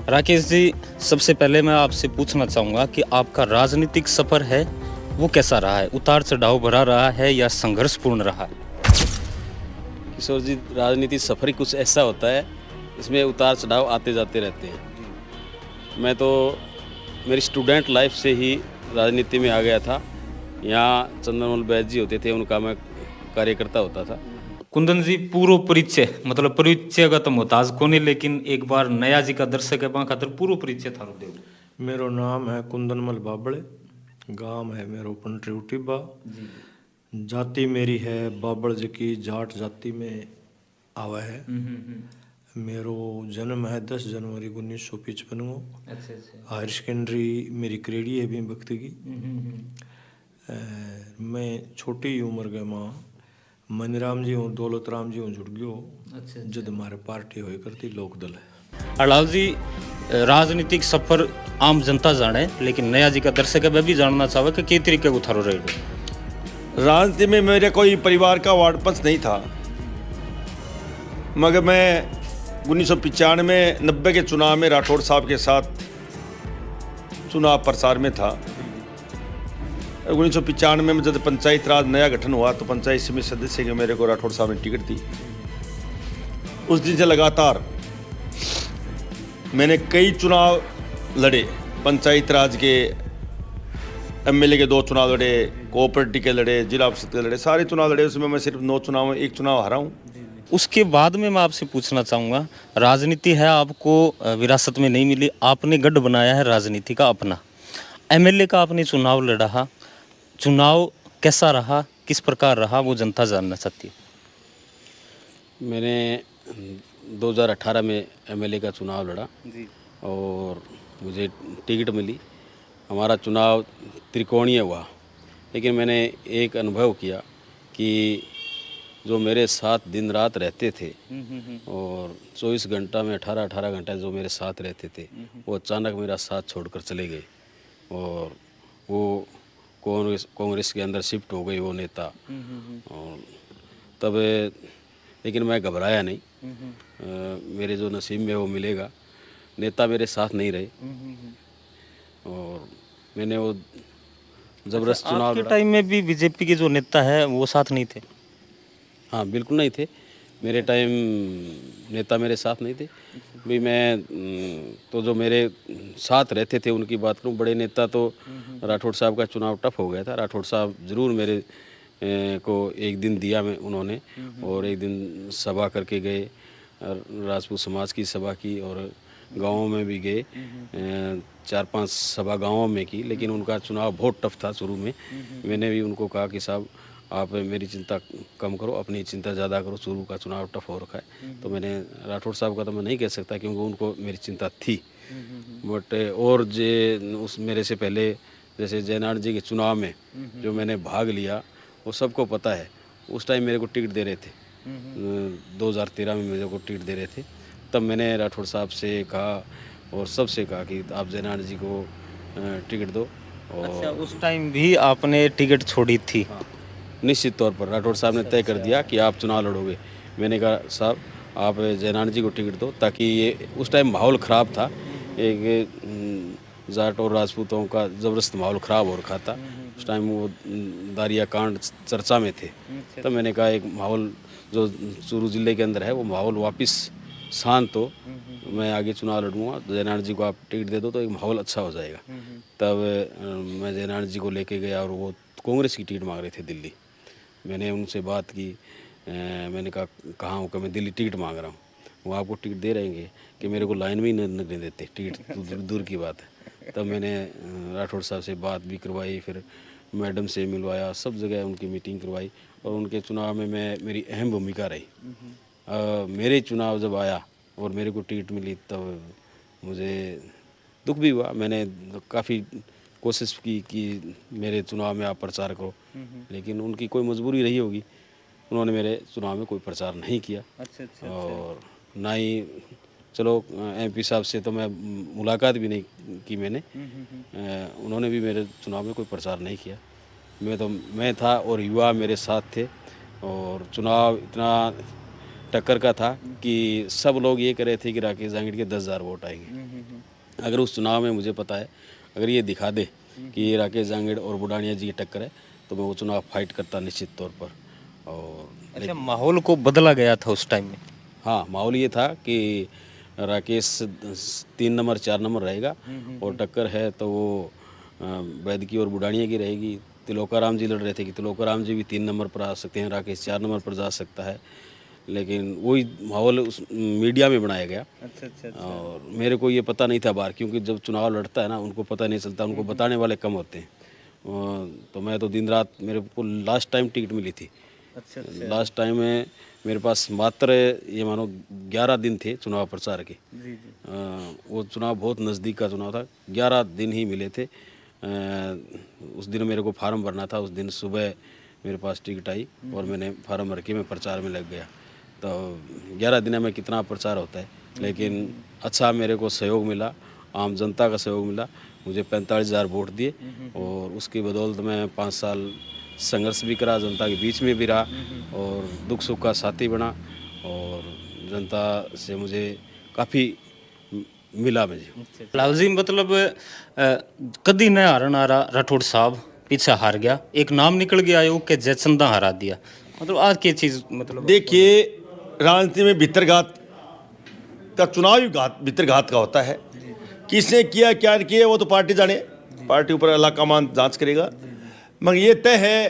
राकेश जी, सबसे पहले मैं आपसे पूछना चाहूँगा कि आपका राजनीतिक सफ़र है वो कैसा रहा है? उतार चढ़ाव भरा रहा है या संघर्षपूर्ण रहा है? किशोर जी, राजनीति सफ़र ही कुछ ऐसा होता है, इसमें उतार चढ़ाव आते जाते रहते हैं। मैं तो मेरी स्टूडेंट लाइफ से ही राजनीति में आ गया था। यहाँ चंदनमल बैद जी होते थे, उनका मैं कार्यकर्ता होता था। कुंदन जी, पूर्व परिचय मतलब परिचय का तो मोहताज कोनी, लेकिन एक बार नया जी का दर्शक है खातर पूर्व परिचय थारो देव। मेरो नाम है कुंदनमल बाबड़े, गांव है मेरो पंटरी उटीबा, जाति मेरी है बाबड़ जी की जाट जाति में आवा है। मेरो जन्म है 10 जनवरी 1955 को। अच्छा। हायर सेकेंडरी मेरी करेड़ी है भी वक्त की। मैं छोटी उम्र के माँ मनराम जी हूँ, दौलत राम जी हूँ जुड़ गयो। अच्छा। जब हमारे पार्टी होए करती लोकदल है। अड़ाल जी, राजनीतिक सफर आम जनता जाने, लेकिन नया जी का दर्शक है वह भी जानना चाहे कि किस तरीके को थारो रहे। राजनीति में मेरे कोई परिवार का वार्ड पंच नहीं था, मगर मैं 1995-90 के चुनाव में राठौड़ साहब के साथ चुनाव प्रचार में था। 1995 में जब पंचायत राज नया गठन हुआ तो पंचायत समिति सदस्य के मेरे को राठौड़ साहब ने टिकट दी। उस दिन से लगातार मैंने कई चुनाव लड़े। पंचायत राज के एमएलए के 2 चुनाव लड़े, कोऑपरेटिव के लड़े, जिला परिषद के लड़े, सारे चुनाव लड़े। उसमें मैं सिर्फ 9 चुनाव में 1 चुनाव हारा हूँ। उसके बाद में मैं आपसे पूछना चाहूँगा, राजनीति है आपको विरासत में नहीं मिली, आपने गढ़ बनाया है राजनीति का अपना। एमएलए का आपने चुनाव लड़ा, चुनाव कैसा रहा, किस प्रकार रहा, वो जनता जानना चाहती है। मैंने 2018 में एमएलए का चुनाव लड़ा और मुझे टिकट मिली। हमारा चुनाव त्रिकोणीय हुआ, लेकिन मैंने एक अनुभव किया कि जो मेरे साथ दिन रात रहते थे और 24 घंटा में 18 घंटा जो मेरे साथ रहते थे, वो अचानक मेरा साथ छोड़कर चले गए और वो कांग्रेस के अंदर शिफ्ट हो गई वो नेता। और तब लेकिन मैं घबराया नहीं। मेरे जो नसीब में वो मिलेगा। नेता मेरे साथ नहीं रहे और मैंने वो जबरदस्त चुनाव आपके लड़ा। टाइम में भी बीजेपी के जो नेता है वो साथ नहीं थे? हाँ, बिल्कुल नहीं थे। मेरे टाइम नेता मेरे साथ नहीं थे भी। मैं तो जो मेरे साथ रहते थे उनकी बात करूं, बड़े नेता तो राठौड़ साहब का चुनाव टफ हो गया था। राठौड़ साहब ज़रूर मेरे को एक दिन दिया में उन्होंने, और एक दिन सभा करके गए, राजपूत समाज की सभा की और गाँवों में भी गए। 4-5 सभा गाँवों में की, लेकिन उनका चुनाव बहुत टफ था शुरू में। मैंने भी उनको कहा कि साहब आप मेरी चिंता कम करो, अपनी चिंता ज़्यादा करो, शुरू का चुनाव टफ हो रखा है। तो मैंने राठौड़ साहब का तो मैं नहीं कह सकता क्योंकि उनको मेरी चिंता थी, बट और उस मेरे से पहले जैसे जयनारायण जी के चुनाव में जो मैंने भाग लिया वो सबको पता है। उस टाइम मेरे को टिकट दे रहे थे, 2013 में मेरे को टिकट दे रहे थे। तब मैंने राठौड़ साहब से कहा और सबसे कहा कि आप जयनारायण जी को टिकट दो। और अच्छा, उस टाइम भी आपने टिकट छोड़ी थी? हाँ, निश्चित तौर पर राठौड़ साहब ने तय कर दिया कि आप चुनाव लड़ोगे। मैंने कहा साहब आप जयनारायण जी को टिकट दो, ताकि ये उस टाइम माहौल ख़राब था। एक जाट और राजपूतों का ज़बरदस्त माहौल ख़राब हो रखा था। उस टाइम वो दारिया कांड चर्चा में थे। तब मैंने कहा एक माहौल जो चूरू ज़िले के अंदर है वो माहौल वापस शांत हो, मैं आगे चुनाव लड़ूंगा। जयनारायण जी को आप टिकट दे दो तो एक माहौल अच्छा हो जाएगा। तब मैं जयनारायण जी को लेके गया और वो कांग्रेस की टिकट मांग रहे थे दिल्ली। मैंने उनसे बात की। मैंने कहा कहाँ हूँ कि मैं दिल्ली टिकट मांग रहा हूँ। वो आपको टिकट दे रहेंगे कि मेरे को लाइन में ही नहीं देते टिकट, दूर की बात है। तब मैंने राठौड़ साहब से बात भी करवाई, फिर मैडम से मिलवाया, सब जगह उनकी मीटिंग करवाई और उनके चुनाव में मेरी अहम भूमिका रही। मेरे चुनाव जब आया और मेरे को टिकट मिली तब मुझे दुख भी हुआ। मैंने काफ़ी कोशिश की कि मेरे चुनाव में आप प्रचार करो, लेकिन उनकी कोई मजबूरी रही होगी, उन्होंने मेरे चुनाव में कोई प्रचार नहीं किया। अच्छा। और ना ही चलो एमपी साहब से तो मैं मुलाकात भी नहीं की मैंने। उन्होंने भी मेरे चुनाव में कोई प्रचार नहीं किया। मैं था और युवा मेरे साथ थे और चुनाव इतना टक्कर का था कि सब लोग ये कह रहे थे कि राकेश जांगीड़ के 10,000 वोट आएंगे। अगर उस चुनाव में मुझे पता है, अगर ये दिखा दे कि ये राकेश जांगेड़ और बुडानिया जी की टक्कर है, तो मैं वो चुनाव फाइट करता निश्चित तौर पर। और अच्छा, माहौल को बदला गया था उस टाइम में। हाँ, माहौल ये था कि राकेश 3 नंबर 4 नंबर रहेगा और टक्कर है तो वो वैद्य और बुडानिया की रहेगी। तिलोकाराम जी लड़ रहे थे कि तिलोकाराम जी भी 3 नंबर पर आ सकते हैं, राकेश 4 नंबर पर जा सकता है, लेकिन वही माहौल उस मीडिया में बनाया गया। अच्छा। और मेरे को ये पता नहीं था बाहर, क्योंकि जब चुनाव लड़ता है ना, उनको पता नहीं चलता, उनको बताने वाले कम होते हैं। तो मैं तो दिन रात, मेरे को लास्ट टाइम टिकट मिली थी। अच्छा। लास्ट टाइम में मेरे पास मात्र ये मानो 11 दिन थे चुनाव प्रचार के। जी। वो चुनाव बहुत नज़दीक का चुनाव था, 11 दिन ही मिले थे। उस दिन मेरे को फार्म भरना था, उस दिन सुबह मेरे पास टिकट आई और मैंने फार्म भर के मैं प्रचार में लग गया। तो 11 दिन में कितना प्रचार होता है, लेकिन अच्छा मेरे को सहयोग मिला, आम जनता का सहयोग मिला। मुझे 45,000 वोट दिए और उसकी बदौलत मैं 5 साल संघर्ष भी करा, जनता के बीच में भी रहा और दुख सुख का साथी बना और जनता से मुझे काफ़ी मिला मुझे। लाल जी, मतलब कदी न हारन आ रहा राठौड़ साहब पीछे हार गया, एक नाम निकल गया योग के जयचंदा हरा दिया, मतलब आज की चीज, मतलब देखिए, राजनीति में भीतरघात का, चुनाव ही भीतरघात का होता है। किसने किया क्या नहीं किया वो तो पार्टी जाने, पार्टी ऊपर अल्लाह का मान जांच करेगा। मगर ये तय है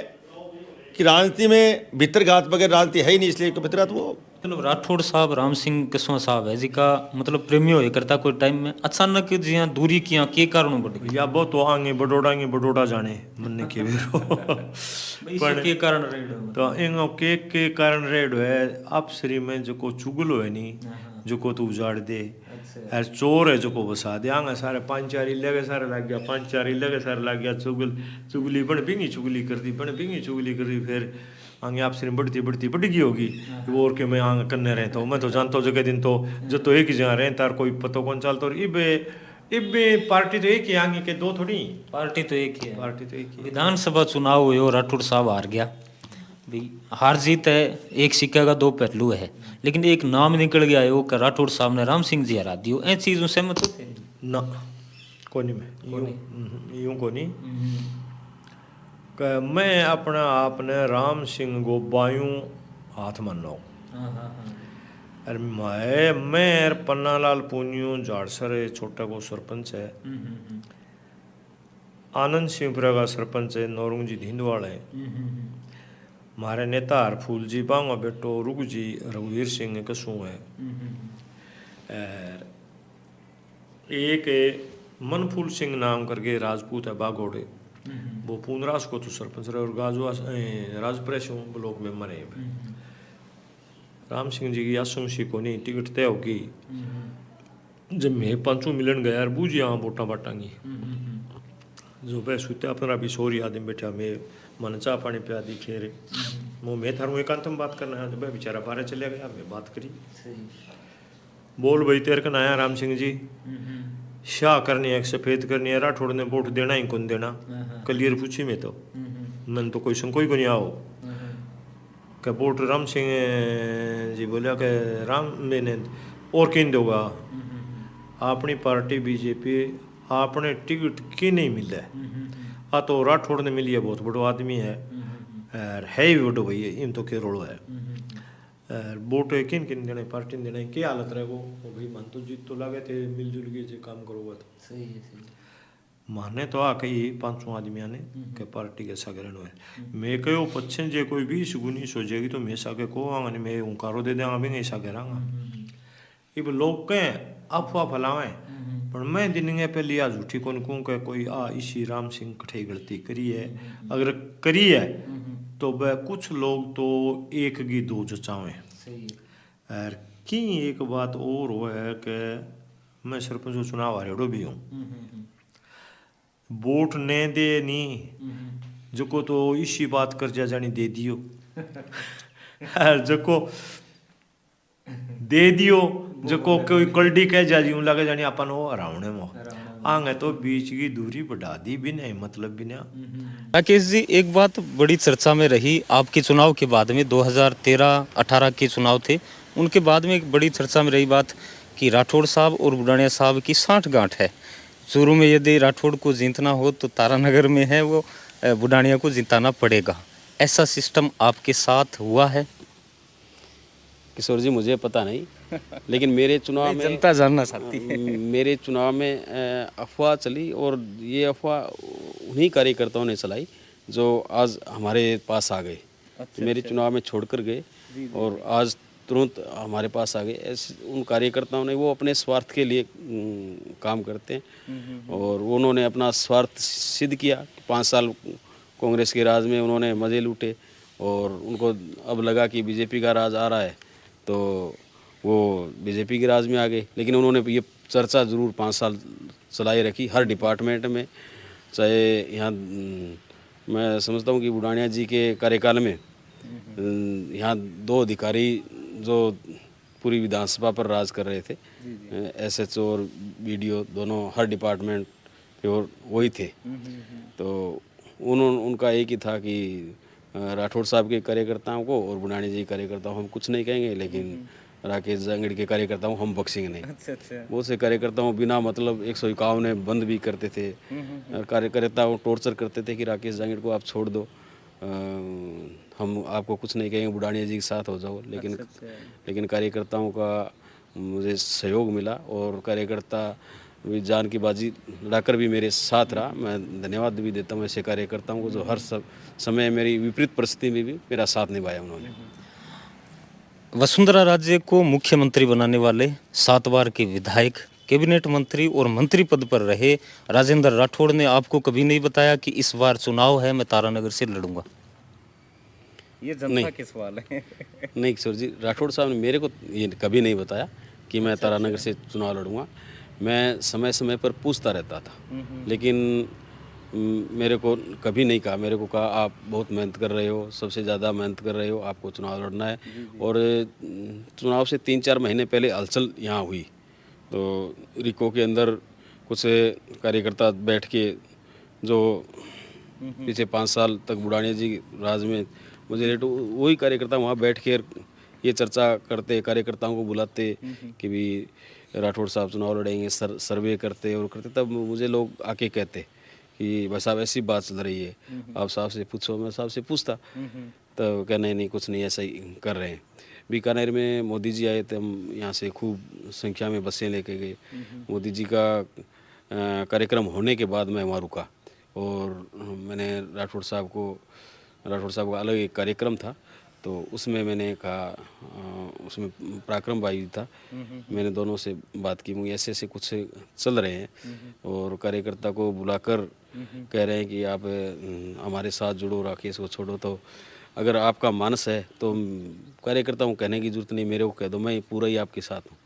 कि राजनीति में भीतरघात बगैर राजनीति है ही नहीं, इसलिए भीतरघात वो मतलब राठौड़ साहब राम सिंह कसवा साहब है जी का मतलब प्रेमी हो करता कोई टाइम में अचानक जी दूरी किया के कारण बढ़ गई या वो तो आगे बडोड़ा जाने मन के पर के कारण रेड तो इन के कारण रेड है। अब श्री में जो को चुगलो है नी, जो को तू उजाड़ दे, यार चोर है जो को बसा दे, आगे सारे 5-4 लगे सारे लग गया, 5-4 लगे सारे लग गया, चुगली बन बिंगी चुगली कर दी, बन बिंगी चुगली कर दी, फिर आगे आप सिर्फ बढ़ती बढ़ गई होगी वो, और के मैं आगे करने रहता हूँ। मैं तो जानता हूँ जगह दिन तो जो तो एक ही जगह रहे तार कोई पता कौन चलता। और इब पार्टी तो एक ही, आगे के दो थोड़ी, पार्टी तो एक ही है, पार्टी तो एक ही। विधानसभा चुनाव हुए राठौड़ साहब हार गया भी, हार जीत है एक सिक्का का दो पहलू है, लेकिन एक नाम निकल गया है वो कि राठौड़ साहब ने राम सिंह जी हरा दियो, ऐ चीजों से मत होते ना को नहीं, मैं यूं को नहीं मैं अपना आपने राम सिंह गो बायूं हाथ मानो। अरे मैं पन्नालाल पूनियों झाड़सर छोटा को सरपंच है, आनंद सिंहपुरा का सरपंच है, नौरंग जी धिंदवाड़ है, हमारे नेता हरफूल जी बांगा बेटो रुग जी रघुवीर सिंह कसू है, एक मनफूल सिंह नाम करके राजपूत है बागोड़े, वो पूनरास को तो सरपंच रहे और गाजुआ राजप्रेस ब्लॉक में मरे। राम सिंह जी की आसुमसी को नहीं टिकट तय होगी, जब मैं 5 मिलन गया यार बूझी यहाँ वोटा बाटांगी, जो भाई सुते अपना भी सोरी आदमी बैठा, मैं मन चाह पानी पिया दी खेरे, मैं थारू एकांत में बात करना है, जब भाई बेचारा बाहर चले गया, मैं बात करी, बोल भाई तेरे कन आया राम सिंह जी, शाह करनी है सफेद करनी है, राठौड़ ने वोट देना ही कौन देना, क्लियर पूछी मैं तो, मैंने तो कोई संकोई को नहीं आओ क्या वोट राम सिंह जी बोलिया कि राम मैंने और किन दोगा, अपनी पार्टी बीजेपी आपने टिकट की नहीं मिला आ तो राठौड़ ने मिली है, बहुत बड़ो आदमी है ही बड़ो भैया, इन तो के रोड़ो है वोट किन किन देने, पार्टी देने की हालत रहे वो भाई मन तो जीत तो लगे थे मिलजुल के जो काम करोगा तो सही है। माने तो आ कही 500 आदमिया ने के पार्टी के सागरण हुए, मैं कहो पच्छन जे कोई 20 गुनी सोचेगी तो मैं सागे को आंगा मैं उनकारो दे देंगा भी नहीं सागरांगा, इब लोग कहें अफवाह फैलावें, पर मैं दिन पे लिया झूठी कौन कहूँ के कोई इसी राम सिंह कठे गलती करी है, अगर करी है तो वह कुछ लोग तो एक की दो जचावें। और की एक बात और वो है कि मैं सरपंच चुनाव हारेड़ो भी हूँ, वोट ने दे नहीं जो को तो इसी बात कर जा जानी दे दियो जो को दे दियो जो को कोई कल्डी कह जा यूं लगे जानी अपन वो हरावने मो आगे तो बीच की दूरी बढ़ा दी भी नहीं, मतलब भी नहीं। राकेश जी, एक बात बड़ी चर्चा में रही आपके चुनाव के बाद में, 2013-18 के चुनाव थे, उनके बाद में एक बड़ी चर्चा में रही बात कि राठौड़ साहब और बुढ़ानिया साहब की साठगांठ है। शुरू में यदि राठौड़ को जीतना हो तो तारानगर में है वो बुढ़ानिया को जिताना पड़ेगा। ऐसा सिस्टम आपके साथ हुआ है? किशोर जी मुझे पता नहीं, लेकिन मेरे चुनाव में जनता जानना चाहती है। मेरे चुनाव में अफवाह चली, और ये अफवाह उन्हीं कार्यकर्ताओं ने चलाई जो आज हमारे पास आ गए। मेरे चुनाव में छोड़कर गए और आज तुरंत हमारे पास आ गए। ऐसे उन कार्यकर्ताओं ने, वो अपने स्वार्थ के लिए काम करते हैं और उन्होंने अपना स्वार्थ सिद्ध किया। 5 साल कांग्रेस के राज में उन्होंने मज़े लूटे और उनको अब लगा कि बीजेपी का राज आ रहा है तो वो बीजेपी के राज में आ गए। लेकिन उन्होंने ये चर्चा ज़रूर 5 साल चलाई रखी हर डिपार्टमेंट में। चाहे यहाँ मैं समझता हूँ कि बुढ़ानिया जी के कार्यकाल में यहाँ 2 अधिकारी जो पूरी विधानसभा पर राज कर रहे थे, SHO और BDO दोनों हर डिपार्टमेंट पे और वही थे। तो उनका एक ही था कि राठौड़ साहब के कार्यकर्ताओं को और बुढ़ानिया जी के कार्यकर्ताओं को हम कुछ नहीं कहेंगे, लेकिन राकेश जांगड़ के कार्यकर्ताओं को हम बख्शेंगे नहीं। बहुत से कार्यकर्ताओं बिना मतलब 151 ने बंद भी करते थे, कार्यकर्ताओं टॉर्चर करते थे कि राकेश जांगड़ को आप छोड़ दो, हम आपको कुछ नहीं कहेंगे, बुढ़ानिया जी के साथ हो जाओ। लेकिन कार्यकर्ताओं का मुझे सहयोग मिला और कार्यकर्ता भी जान की बाजी लड़ाकर भी मेरे साथ रहा। मैं धन्यवाद भी देता हूँ ऐसे कार्यकर्ताओं को जो हर समय मेरी विपरीत परिस्थिति में भी मेरा साथ निभाया उन्होंने। वसुंधरा राज्य को मुख्यमंत्री बनाने वाले 7 बार के विधायक, कैबिनेट मंत्री और मंत्री पद पर रहे राजेंद्र राठौड़ ने आपको कभी नहीं बताया कि इस बार चुनाव है, मैं तारानगर से लड़ूंगा? ये जनता के सवाल है। नहीं किशोर जी, राठौड़ साहब ने मेरे को ये कभी नहीं बताया कि मैं तारानगर से चुनाव लड़ूंगा। मैं समय समय पर पूछता रहता था, लेकिन मेरे को कभी नहीं कहा। मेरे को कहा आप बहुत मेहनत कर रहे हो, सबसे ज़्यादा मेहनत कर रहे हो, आपको चुनाव लड़ना है। और चुनाव से 3-4 महीने पहले हलचल यहाँ हुई तो रिको के अंदर कुछ कार्यकर्ता बैठ के, जो पीछे 5 साल तक बुढ़ानिया जी राज में मुझे लेट, वही कार्यकर्ता वहाँ बैठ के ये चर्चा करते, कार्यकर्ताओं को बुलाते कि भी राठौड़ साहब चुनाव लड़ेंगे, सर्वे करते और करते। तब मुझे लोग आके कहते कि भाई साहब ऐसी बात चल रही है, आप साहब से पूछो। मैं साहब से पूछता तो क्या नहीं कुछ नहीं, ऐसा ही कर रहे हैं। बीकानेर में मोदी जी आए थे, हम यहाँ से खूब संख्या में बसें लेके गए। मोदी जी का कार्यक्रम होने के बाद मैं वहाँ रुका और मैंने राठौड़ साहब का अलग एक कार्यक्रम था तो उसमें मैंने कहा, उसमें पराक्रम भाई था, मैंने दोनों से बात की, मुझे ऐसे ऐसे कुछ चल रहे हैं और कार्यकर्ता को बुलाकर कह रहे हैं कि आप हमारे साथ जुड़ो, राकेश को छोड़ो। तो अगर आपका मानस है तो कार्यकर्ताओं को कहने की जरूरत नहीं, मेरे को कह दो, मैं पूरा ही आपके साथ हूँ।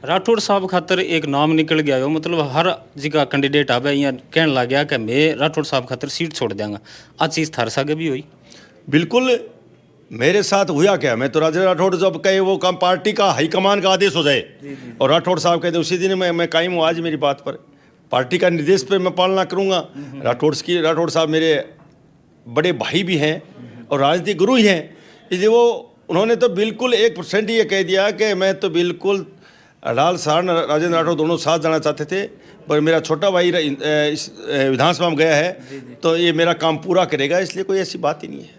राठौड़ साहब खातर एक नाम निकल गया हो, मतलब हर जगह कैंडिडेट आवे यहाँ कहने लग गया कि मैं राठौड़ साहब खातर सीट छोड़ देंगा। आज चीज़ थार सागे भी हुई? बिल्कुल मेरे साथ हुआ क्या, मैं तो राजेंद्र राठौड़ जब कहे वो काम पार्टी का हाईकमान का आदेश हो जाए और राठौड़ साहब कहते उसी दिन मैं कायम हूँ। आज मेरी बात पर पार्टी का निर्देश पर मैं पालना करूँगा। राठौड़ साहब मेरे बड़े भाई भी हैं और राजनीतिक गुरु ही हैं, इसलिए उन्होंने तो बिल्कुल 1% ये कह दिया कि मैं तो बिल्कुल अडाल साहब राजेंद्र राठौड़ दोनों साथ जाना चाहते थे, पर मेरा छोटा भाई इस विधानसभा में गया है तो ये मेरा काम पूरा करेगा, इसलिए कोई ऐसी बात ही नहीं है।